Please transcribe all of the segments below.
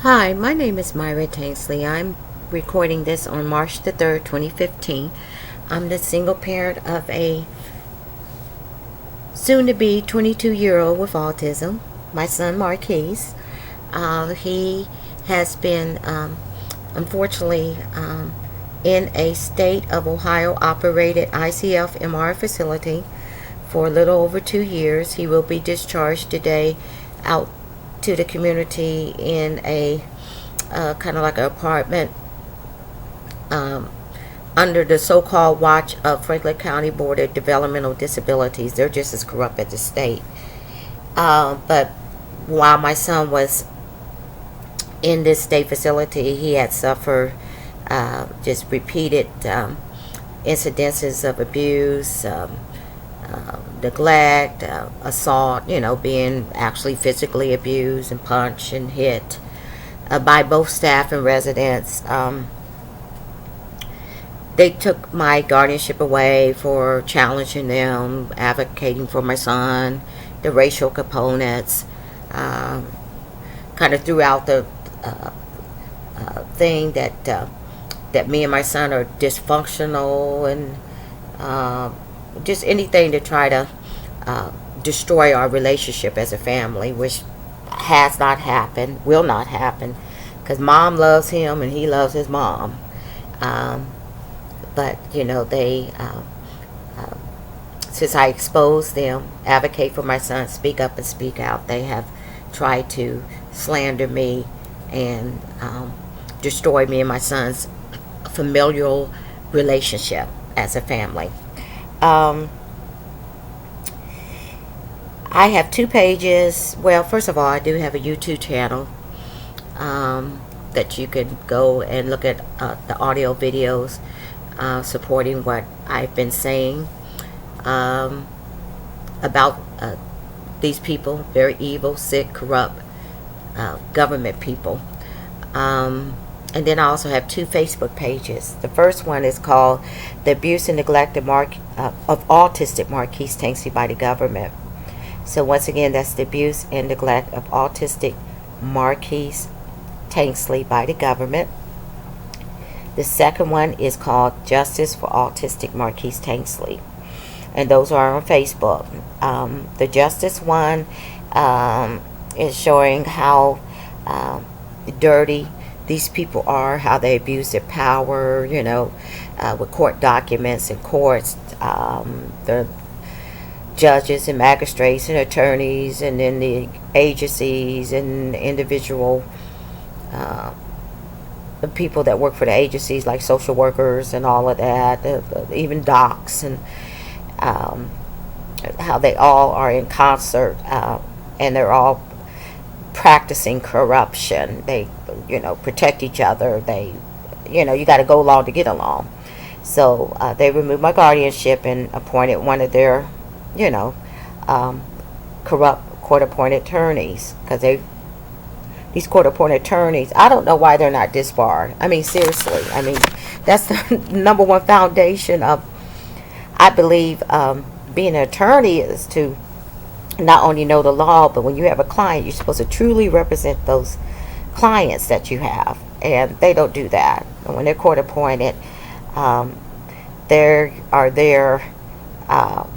Hi, my name is Myra Tanksley. I'm recording this on March the 3rd, 2015. I'm the single parent of a soon-to-be 22-year-old with autism, my son Marquise. He has been, unfortunately, in a state of Ohio-operated ICF MR facility for a little over 2 years. He will be discharged today out to the community in a kind of like an apartment um, under the so-called watch of Franklin County Board of Developmental Disabilities. They're just as corrupt as the state. But while my son was in this state facility, he had suffered just repeated incidences of abuse, neglect, assault, being actually physically abused and punched and hit by both staff and residents. They took my guardianship away for challenging them, advocating for my son, the racial components, kind of throughout the thing that me and my son are dysfunctional and just anything to try to destroy our relationship as a family, which has not happened, will not happen, because mom loves him and he loves his mom. But they since I exposed them, advocate for my son, speak up and speak out, they have tried to slander me and destroy me and my son's familial relationship as a family. I have 2 pages. Well, first of all, I do have a YouTube channel that you can go and look at the audio videos supporting what I've been saying about these people, very evil, sick, corrupt government people. And then I also have 2 Facebook pages. The first one is called The Abuse and Neglect of Autistic Marquise Tanksley by the Government. So once again, that's the abuse and neglect of autistic Marquise Tanksley by the government. The second one is called Justice for Autistic Marquise Tanksley. And those are on Facebook. The justice one is showing how dirty these people are, how they abuse their power, with court documents and courts, the judges and magistrates and attorneys, and then the agencies and individual the people that work for the agencies, like social workers and all of that, even docs, and how they all are in concert, and they're all practicing corruption. They protect each other. They you got to go along to get along. So they removed my guardianship and appointed one of their corrupt court-appointed attorneys, because these court-appointed attorneys, I don't know why they're not disbarred. I mean, seriously. I mean, that's the number one foundation of, I believe, being an attorney, is to not only know the law, but when you have a client, you're supposed to truly represent those clients that you have, and they don't do that. And when they're court-appointed, they are there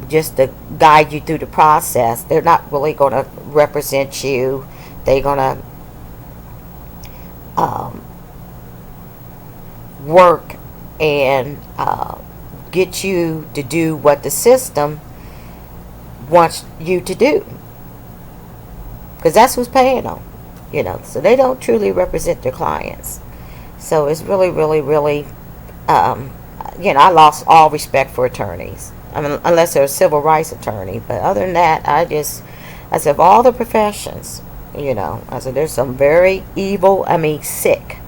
just to guide you through the process. They're not really going to represent you. They're going to work and get you to do what the system wants you to do, because that's who's paying them, so they don't truly represent their clients. So it's really, really, really I lost all respect for attorneys. I mean, unless they're a civil rights attorney, but other than that, I said, of all the professions, I said, there's some very evil, sick,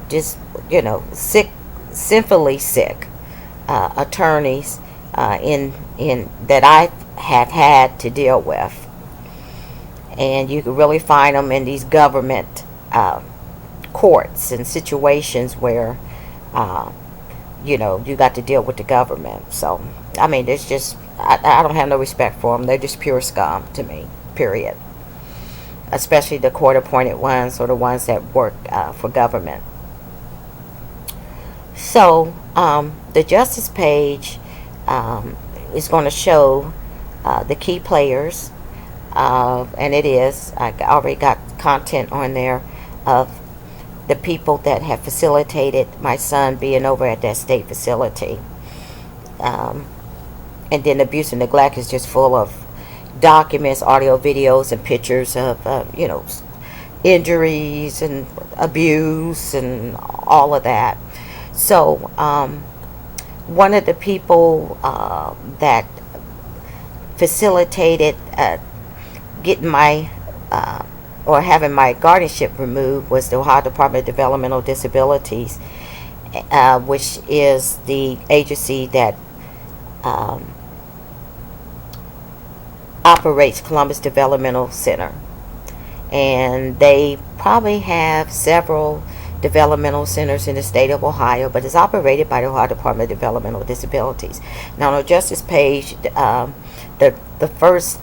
just, sick, sinfully sick attorneys in that I have had to deal with. And you can really find them in these government courts and situations where you got to deal with the government. So I mean, there's just I don't have no respect for them. They're just pure scum to me, period. especially the court-appointed ones or the ones that work for government. So the justice page is going to show the key players, and I already got content on there of the people that have facilitated my son being over at that state facility. And then abuse and neglect is just full of documents, audio, videos, and pictures of injuries and abuse and all of that. So one of the people that facilitated getting my or having my guardianship removed was the Ohio Department of Developmental Disabilities, which is the agency that operates Columbus Developmental Center. And they probably have several developmental centers in the state of Ohio, but it's operated by the Ohio Department of Developmental Disabilities. Now, on the justice page, the first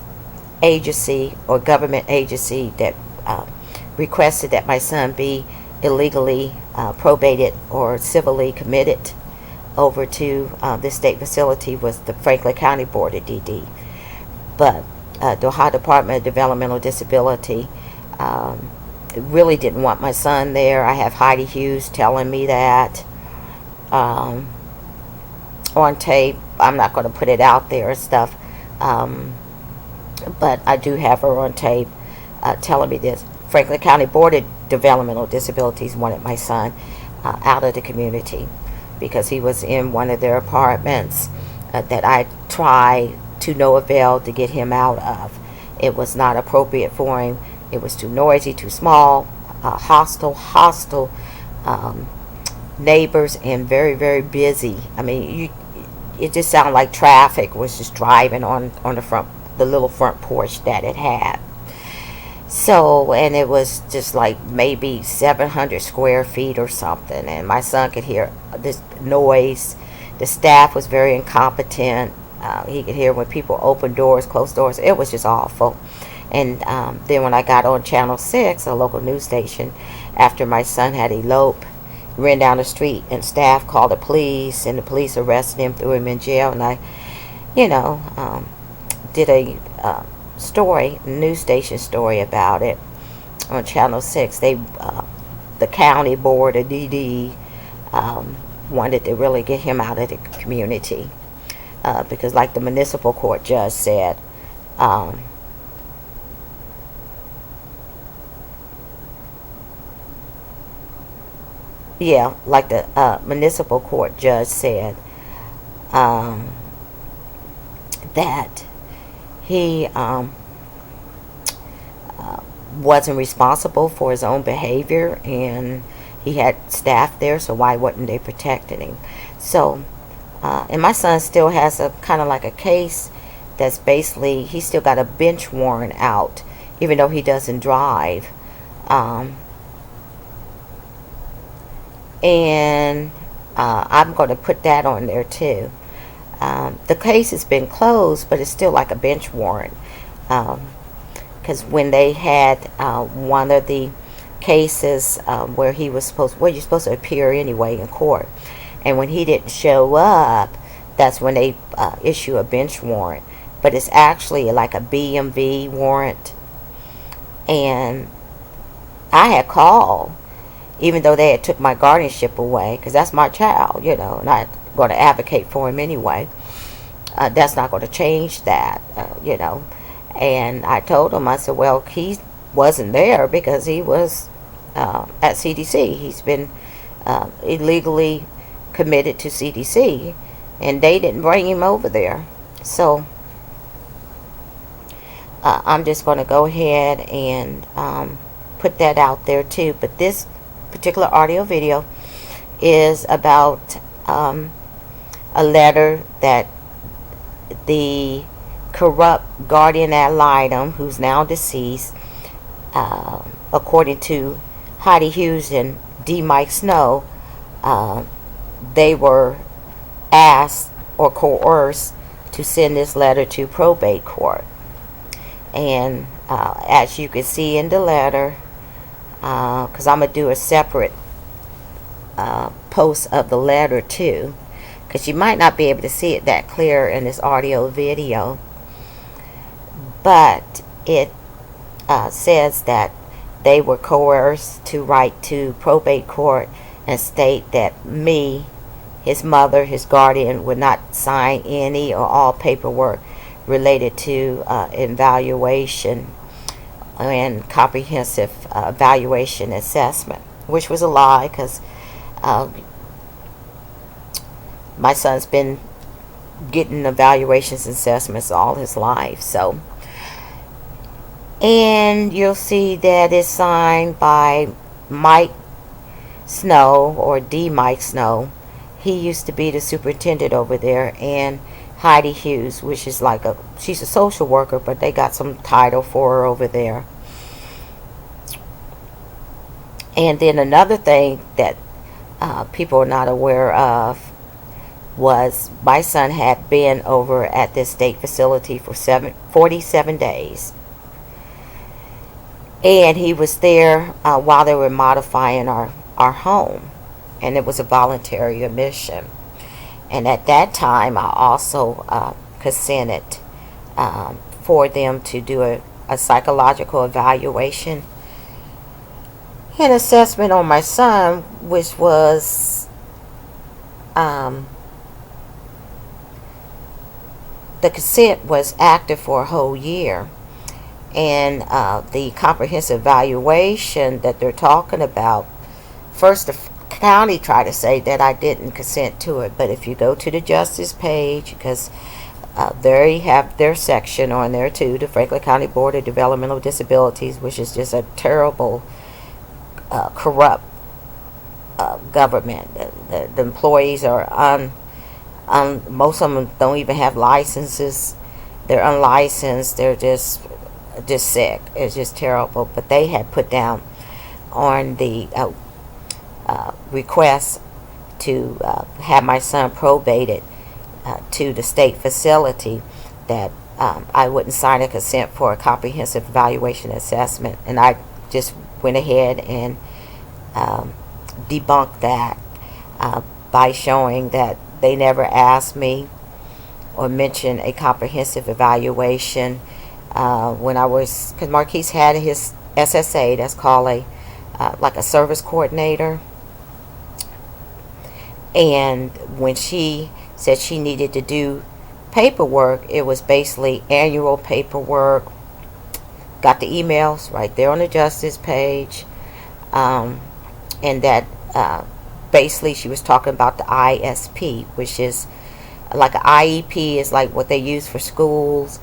agency or government agency that requested that my son be illegally probated or civilly committed over to this state facility was the Franklin County Board of DD. But the Ohio Department of Developmental Disability really didn't want my son there. I have Heidi Hughes telling me that on tape. I'm not going to put it out there and stuff, but I do have her on tape telling me this. Franklin County Board of Developmental Disabilities wanted my son out of the community because he was in one of their apartments that I tried to no avail to get him out of. It was not appropriate for him. It was too noisy, too small, hostile neighbors, and very, very busy. I mean, it just sounded like traffic was just driving on the little front porch that it had. So, and it was just like maybe 700 square feet or something, and my son could hear this noise. The staff was very incompetent. He could hear when people open doors, close doors. It was just awful. And then when I got on Channel 6, a local news station, after my son had eloped, ran down the street, and staff called the police, and the police arrested him, threw him in jail, and I, did a story, news station story about it on Channel 6. The county board of DD wanted to really get him out of the community because, like the municipal court judge said, like the municipal court judge said, that he wasn't responsible for his own behavior, and he had staff there, so why wouldn't they protecting him? So, and my son still has a kind of like a case that's basically, he still got a bench warrant out, even though he doesn't drive. And I'm going to put that on there too. The case has been closed, but it's still like a bench warrant. Because when they had one of the cases where he was you're supposed to appear anyway in court. And when he didn't show up, that's when they issue a bench warrant. But it's actually like a BMV warrant. And I had called, even though they had took my guardianship away, because that's my child, and I'm going to advocate for him anyway. That's not going to change that, And I told him, I said, well, he wasn't there because he was at CDC. He's been illegally committed to CDC, and they didn't bring him over there. So I'm just going to go ahead and put that out there too. But this particular audio video is about a letter that the corrupt guardian ad litem, who's now deceased, according to Heidi Hughes and D. Mike Snow, they were asked or coerced to send this letter to probate court. And as you can see in the letter, because I'm going to do a separate post of the letter too, because you might not be able to see it that clear in this audio video, but it says that they were coerced to write to probate court and state that me, his mother, his guardian, would not sign any or all paperwork related to evaluation and comprehensive evaluation assessment, which was a lie, because my son's been getting evaluations and assessments all his life. So, and you'll see that it's signed by Mike Snow, or D. Mike Snow. He used to be the superintendent over there, and Heidi Hughes, which is like she's a social worker, but they got some title for her over there. And then another thing that people are not aware of was my son had been over at this state facility for 47 days. And he was there while they were modifying our home. And it was a voluntary admission. And at that time, I also consented for them to do a psychological evaluation and assessment on my son, which was the consent was active for a whole year. And the comprehensive evaluation that they're talking about, first the county tried to say that I didn't consent to it, but if you go to the justice page, because they have their section on there too, the Franklin County Board of Developmental Disabilities, which is just a terrible corrupt government. The employees are most of them don't even have licenses. They're unlicensed. They're just sick. It's just terrible. But they had put down on the request to have my son probated to the state facility that I wouldn't sign a consent for a comprehensive evaluation assessment, and I just went ahead and debunked that by showing that they never asked me or mentioned a comprehensive evaluation when I was, because Marquise had his SSA, that's called a like a service coordinator, and when she said she needed to do paperwork, it was basically annual paperwork. Got the emails right there on the justice page, and that basically she was talking about the ISP, which is like an IEP is like what they use for schools,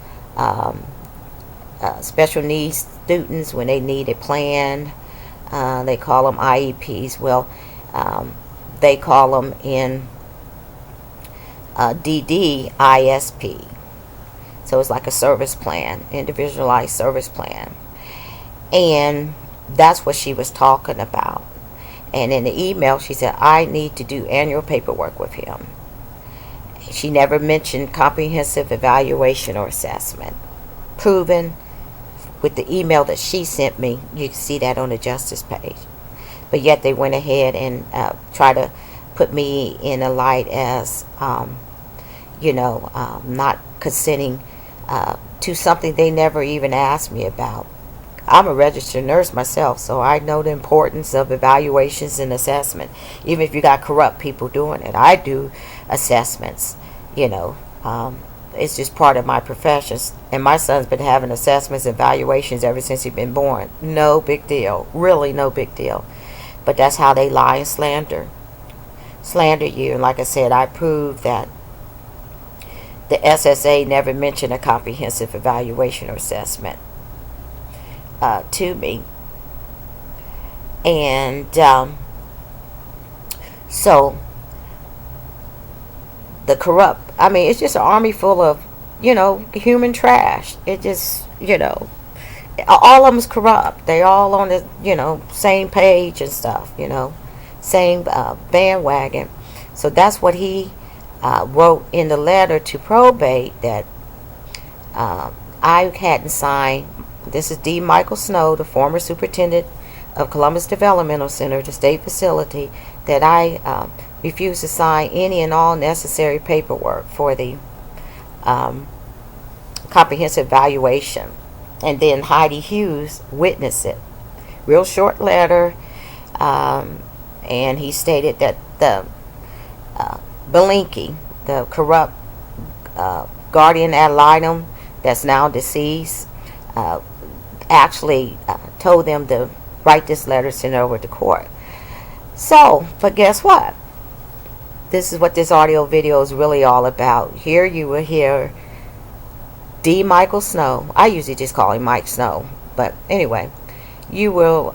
special needs students when they need a plan. They call them IEPs. Well, they call them in DD ISP. So it's like a service plan, individualized service plan. And that's what she was talking about. And in the email, she said, I need to do annual paperwork with him. She never mentioned comprehensive evaluation or assessment. Proven with the email that she sent me. You can see that on the justice page. But yet they went ahead and tried to put me in a light as, not consenting to something they never even asked me about. I'm a registered nurse myself, so I know the importance of evaluations and assessment. Even if you got corrupt people doing it, I do assessments. It's just part of my profession. And my son's been having assessments and evaluations ever since he's been born. No big deal. Really no big deal. But that's how they lie and slander you. And like I said, I proved that the SSA never mentioned a comprehensive evaluation or assessment to me. And so the corrupt, it's just an army full of human trash. It just all of them's corrupt. They all on the same page and stuff, same bandwagon. So that's what he wrote in the letter to probate, that I hadn't signed This is D. Michael Snow, the former superintendent of Columbus Developmental Center, the state facility, that I refuse to sign any and all necessary paperwork for the comprehensive evaluation. And then Heidi Hughes witnessed it. Real short letter, and he stated that the Belinky, the corrupt guardian ad litem that's now deceased, actually told them to write this letter, send it over to court. So, but guess what? This is what this audio video is really all about. Here you will hear D. Michael Snow. I usually just call him Mike Snow, but anyway, you will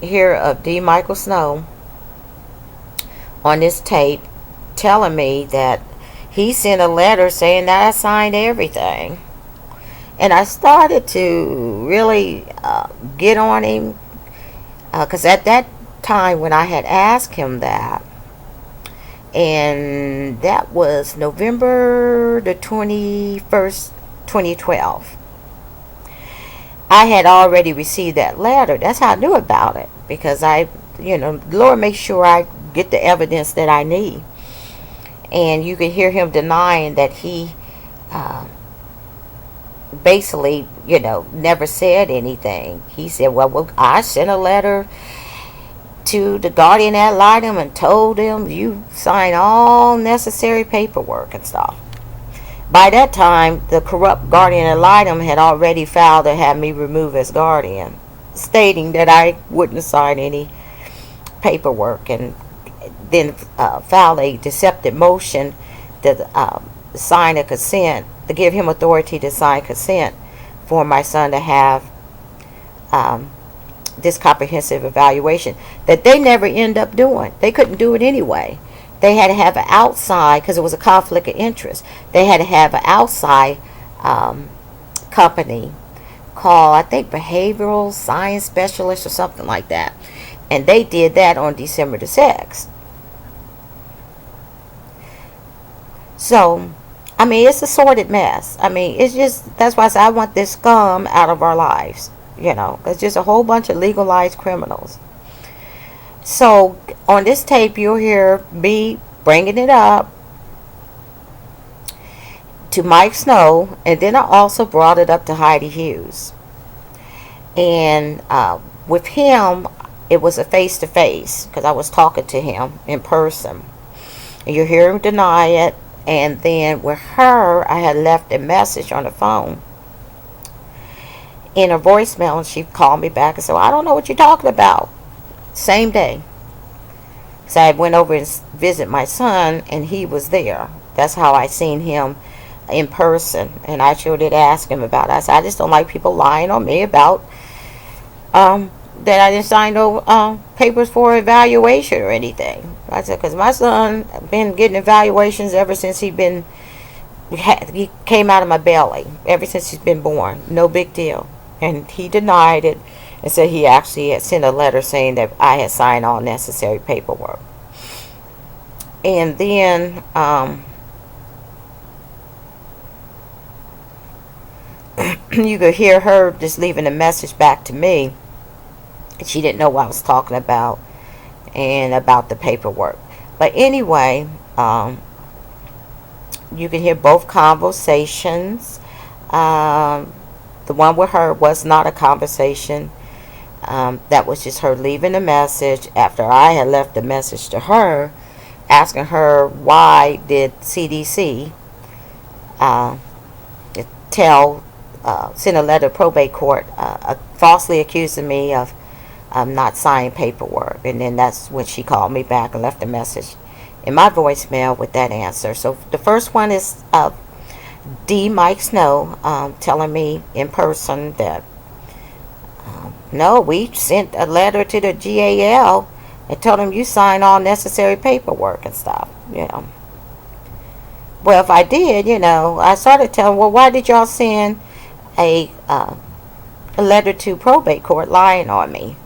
hear of D. Michael Snow on this tape telling me that he sent a letter saying that I signed everything. And I started to really get on him, because at that time when I had asked him that, and that was November the 21st, 2012, I had already received that letter. That's how I knew about it, because Lord makes sure I get the evidence that I need. And you could hear him denying that he basically, never said anything. He said, well, I sent a letter to the guardian ad litem and told him you sign all necessary paperwork and stuff. By that time, the corrupt guardian ad litem had already filed to have me removed as guardian, stating that I wouldn't sign any paperwork, and then filed a deceptive motion to sign a consent, to give him authority to sign consent for my son to have this comprehensive evaluation that they never end up doing. They couldn't do it anyway. They had to have an outside, because it was a conflict of interest. They had to have an outside company called, I think, Behavioral Science Specialist or something like that. And they did that on December the 6th. So, it's a sordid mess. It's just, that's why I say I want this scum out of our lives. It's just a whole bunch of legalized criminals. So, on this tape, you'll hear me bringing it up to Mike Snow, and then I also brought it up to Heidi Hughes. And with him, it was a face-to-face, because I was talking to him in person. And you'll hear him deny it. And then with her, I had left a message on the phone in a voicemail, and she called me back and said, well, I don't know what you're talking about. Same day. So I went over and visit my son, and he was there. That's how I seen him in person. And I sure did ask him about it. I said, I just don't like people lying on me about that I didn't sign no papers for evaluation or anything. I said, because my son been getting evaluations ever since he came out of my belly, ever since he's been born. No big deal. And he denied it and said he actually had sent a letter saying that I had signed all necessary paperwork. And then you could hear her just leaving a message back to me. She didn't know what I was talking about and about the paperwork. But anyway, you can hear both conversations. The one with her was not a conversation. That was just her leaving a message after I had left a message to her, asking her why did CDC send a letter to probate court falsely accusing me of not signing paperwork. And then that's when she called me back and left a message in my voicemail with that answer. So the first one is D. Mike Snow telling me in person that no, we sent a letter to the GAL and told them you signed all necessary paperwork and stuff. Well, if I did, I started telling, well, why did y'all send a letter to probate court lying on me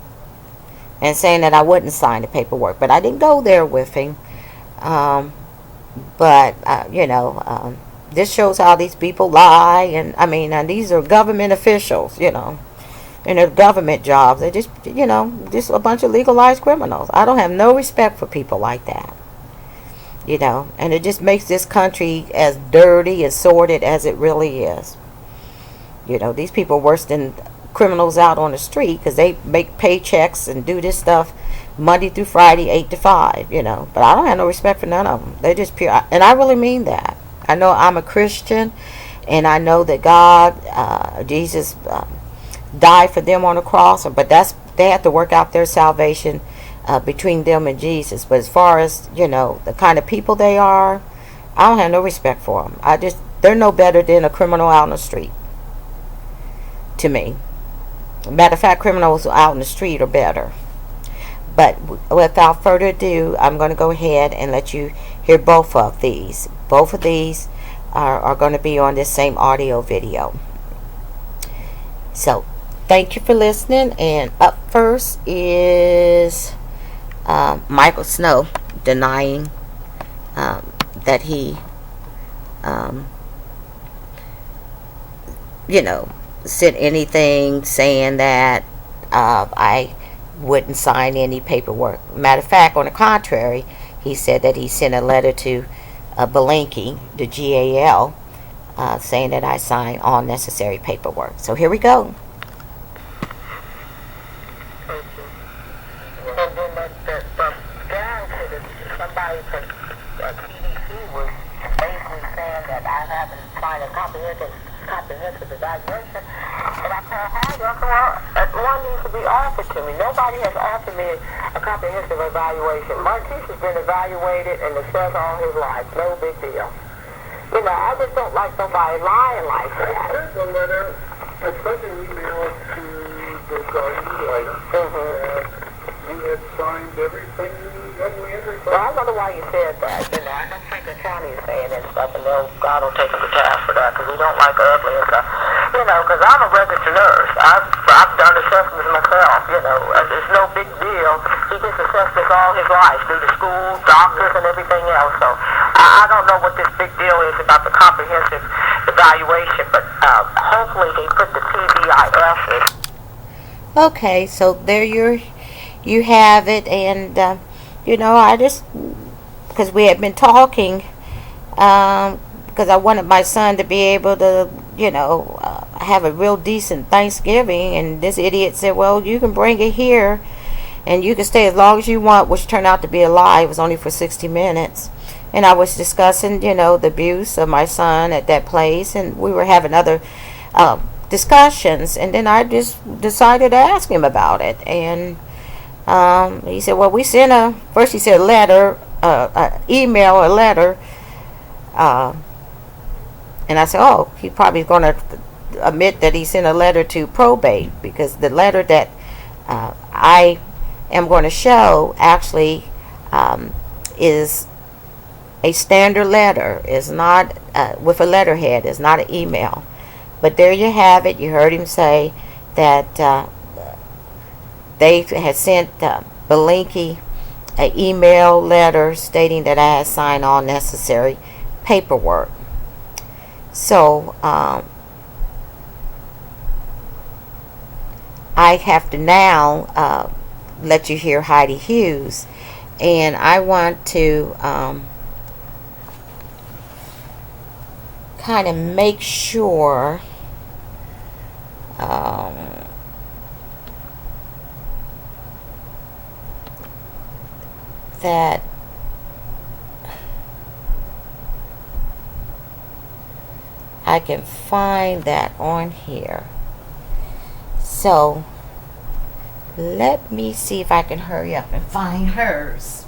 and saying that I wouldn't sign the paperwork? But I didn't go there with him. But this shows how these people lie. And I mean, and these are government officials, you know, in their government jobs. They just, you know, just a bunch of legalized criminals. I don't have no respect for people like that, you know, and it just makes this country as dirty and sordid as it really is. You know, these people are worse than criminals out on the street because they make paychecks and do this stuff Monday through Friday, 8 to 5, you know. But I don't have no respect for none of them. They're just pure. And I really mean that. I know I'm a Christian, and I know that God, Jesus, died for them on the cross. But they have to work out their salvation between them and Jesus. But as far as, you know, the kind of people they are, I don't have no respect for them. They're no better than a criminal out on the street, to me. Matter of fact, criminals out in the street are better. But without further ado, I'm going to go ahead and let you hear both of these. Both of these are going to be on this same audio video. So, thank you for listening. And up first is Michael Snow denying that he, you know, said anything saying that I wouldn't sign any paperwork. Matter of fact, on the contrary, he said that he sent a letter to Belinky, the GAL, saying that I signed all necessary paperwork. So here we go. And then that guy said that somebody from CDC was basically saying that I haven't signed a comprehensive evaluation. And I told Heidi, I said, well, one needs to be offered to me. Nobody has offered me a comprehensive evaluation. Marquise has been evaluated and assessed all his life. No big deal. You know, I just don't like somebody lying like that. I sent a letter, I sent an email to the guardian lawyer. You had signed everything that we had requested. Well, I wonder why you said that. You know, I don't think the county is saying that stuff, and God will take them to task for that, because we don't like ugly and stuff. You know, because I'm a registered nurse. I've done assessments myself, you know. It's no big deal. He gets assessed this all his life through the school, doctors, and everything else. So I don't know what this big deal is about the comprehensive evaluation, but hopefully they put the TBIS. Okay, so there you have it. And you know, I just, because we had been talking, because I wanted my son to be able to, you know, have a real decent Thanksgiving. And this idiot said, well, you can bring it here and you can stay as long as you want, which turned out to be a lie. It was only for 60 minutes. And I was discussing, you know, the abuse of my son at that place, and we were having other discussions. And then I just decided to ask him about it. And he said, well, we sent first he said a letter, email, a letter. And I said, oh, he probably is going to admit that he sent a letter to probate, because the letter that I am going to show actually is a standard letter. It's not with a letterhead. It's not an email. But there you have it. You heard him say that they had sent Belinky an email letter stating that I had signed all necessary paperwork. So I have to now let you hear Heidi Hughes, and I want to kind of make sure that I can find that on here. So let me see if I can hurry up and find hers.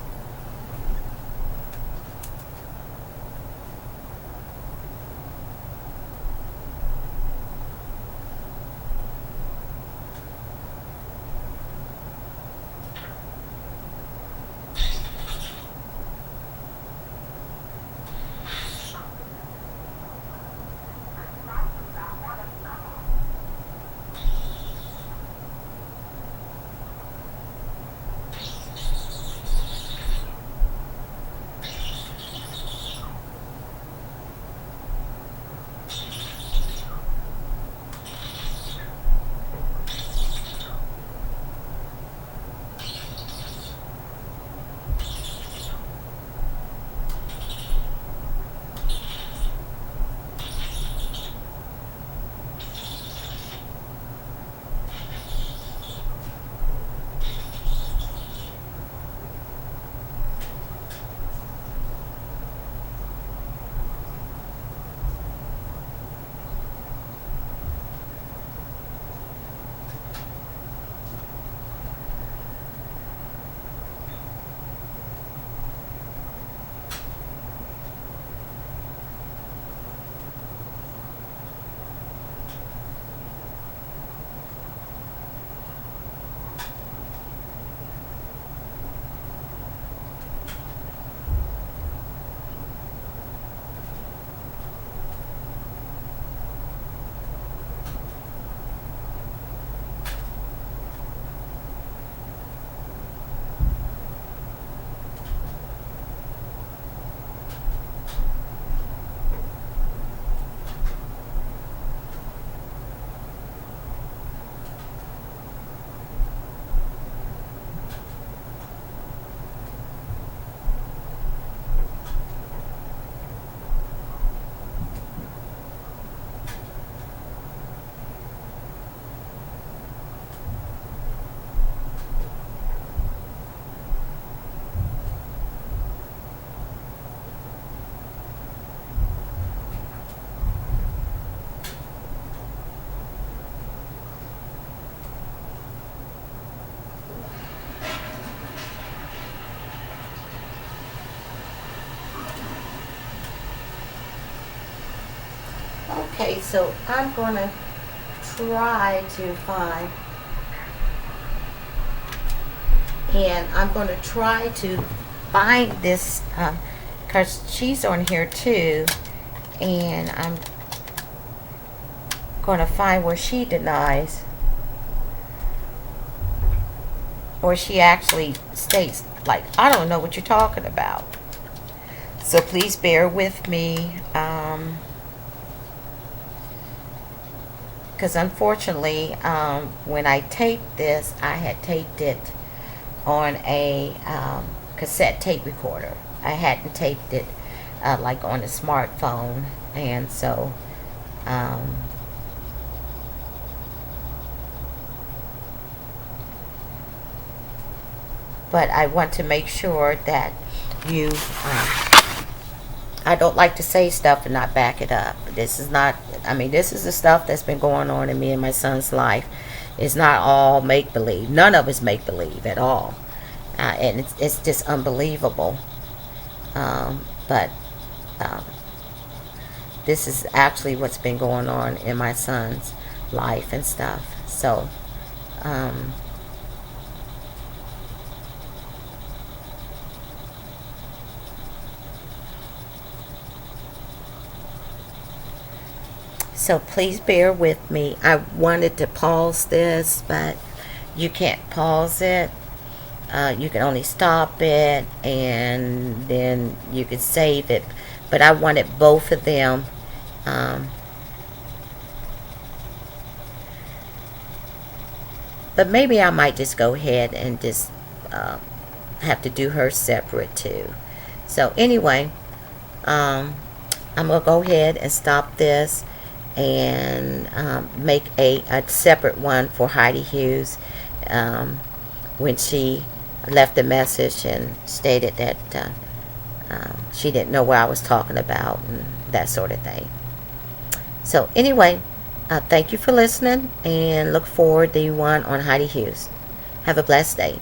Okay, so I'm going to try to find, and I'm going to try to find this, because she's on here too, and I'm going to find where she denies, or she actually states, like, I don't know what you're talking about. So please bear with me, because unfortunately, when I taped this, I had taped it on a cassette tape recorder. I hadn't taped it like on a smartphone, and so but I want to make sure that you I don't like to say stuff and not back it up. This is not, I mean, this is the stuff that's been going on in me and my son's life. It's not all make-believe. None of it's make-believe at all. And it's just unbelievable. But this is actually what's been going on in my son's life and stuff. So, so please bear with me. I wanted to pause this, but you can't pause it. You can only stop it, and then you can save it. But I wanted both of them. But maybe I might just go ahead and just have to do her separate too. So anyway, I'm going to go ahead and stop this and make a separate one for Heidi Hughes when she left a message and stated that she didn't know what I was talking about and that sort of thing. So anyway, thank you for listening, and look forward to the one on Heidi Hughes. Have a blessed day.